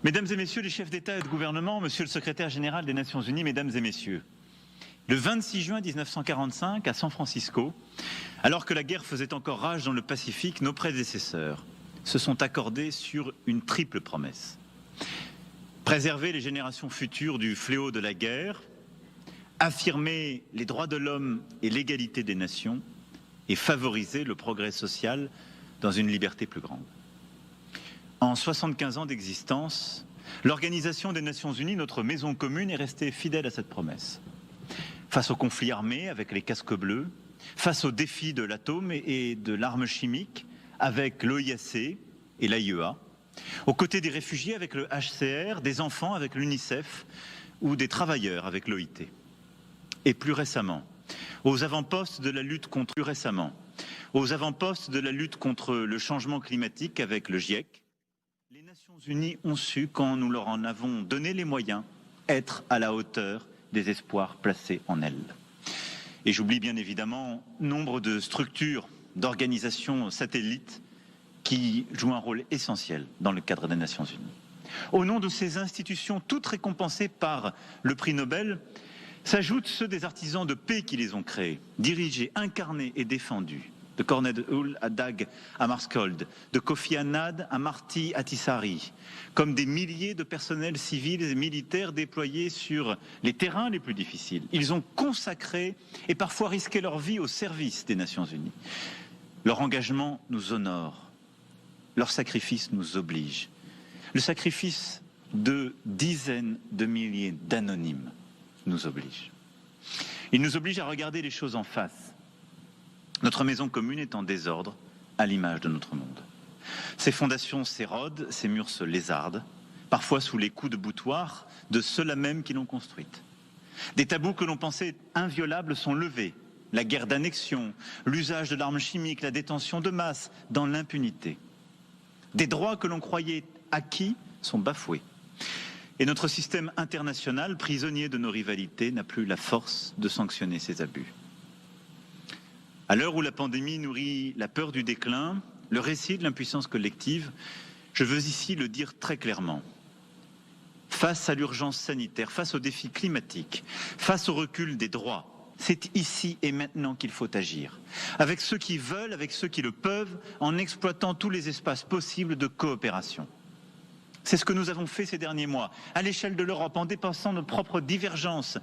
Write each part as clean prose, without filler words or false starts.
Mesdames et messieurs les chefs d'État et de gouvernement, monsieur le secrétaire général des Nations Unies, mesdames et messieurs, le 26 juin 1945, à San Francisco, alors que la guerre faisait encore rage dans le Pacifique, nos prédécesseurs se sont accordés sur une triple promesse. Préserver les générations futures du fléau de la guerre, affirmer les droits de l'homme et l'égalité des nations et favoriser le progrès social dans une liberté plus grande. En 75 ans d'existence, l'Organisation des Nations Unies, notre maison commune, est restée fidèle à cette promesse. Face aux conflits armés avec les casques bleus, face aux défis de l'atome et de l'arme chimique avec l'OIAC et l'AIEA, aux côtés des réfugiés avec le HCR, des enfants avec l'UNICEF ou des travailleurs avec l'OIT. Et plus récemment, aux avant-postes de la lutte contre le changement climatique avec le GIEC, les Nations Unies ont su, quand nous leur en avons donné les moyens, être à la hauteur des espoirs placés en elles. Et j'oublie bien évidemment nombre de structures, d'organisations satellites qui jouent un rôle essentiel dans le cadre des Nations Unies. Au nom de ces institutions, toutes récompensées par le prix Nobel, s'ajoutent ceux des artisans de paix qui les ont créés, dirigés, incarnés et défendus. De Cornel Hull à Dag Hammarskjöld, de Kofi Annan à Marty Ahtisaari, comme des milliers de personnels civils et militaires déployés sur les terrains les plus difficiles. Ils ont consacré et parfois risqué leur vie au service des Nations Unies. Leur engagement nous honore, leur sacrifice nous oblige. Le sacrifice de dizaines de milliers d'anonymes nous oblige. Il nous oblige à regarder les choses en face. Notre maison commune est en désordre, à l'image de notre monde. Ses fondations s'érodent, ses murs se lézardent, parfois sous les coups de boutoir de ceux-là même qui l'ont construite. Des tabous que l'on pensait inviolables sont levés. La guerre d'annexion, l'usage de l'arme chimique, la détention de masse dans l'impunité. Des droits que l'on croyait acquis sont bafoués. Et notre système international, prisonnier de nos rivalités, n'a plus la force de sanctionner ces abus. À l'heure où la pandémie nourrit la peur du déclin, le récit de l'impuissance collective, je veux ici le dire très clairement. Face à l'urgence sanitaire, face aux défis climatiques, face au recul des droits, c'est ici et maintenant qu'il faut agir. Avec ceux qui veulent, avec ceux qui le peuvent, en exploitant tous les espaces possibles de coopération. C'est ce que nous avons fait ces derniers mois, à l'échelle de l'Europe, en dépassant nos propres divergences,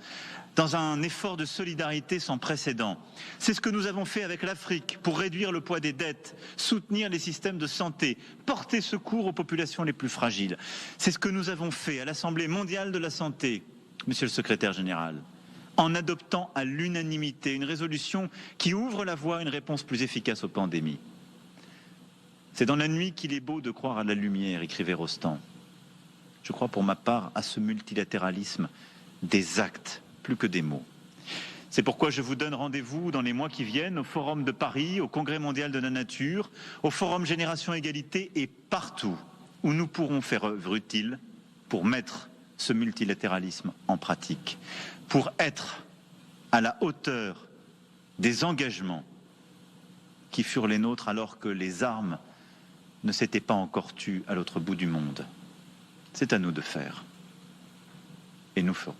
dans un effort de solidarité sans précédent. C'est ce que nous avons fait avec l'Afrique pour réduire le poids des dettes, soutenir les systèmes de santé, porter secours aux populations les plus fragiles. C'est ce que nous avons fait à l'Assemblée mondiale de la santé, monsieur le secrétaire général, en adoptant à l'unanimité une résolution qui ouvre la voie à une réponse plus efficace aux pandémies. C'est dans la nuit qu'il est beau de croire à la lumière, écrivait Rostand. Je crois pour ma part à ce multilatéralisme des actes plus que des mots. C'est pourquoi je vous donne rendez-vous dans les mois qui viennent au Forum de Paris, au Congrès mondial de la nature, au Forum Génération Égalité et partout où nous pourrons faire œuvre utile pour mettre ce multilatéralisme en pratique, pour être à la hauteur des engagements qui furent les nôtres alors que les armes ne s'étaient pas encore tues à l'autre bout du monde. C'est à nous de faire. Et nous ferons.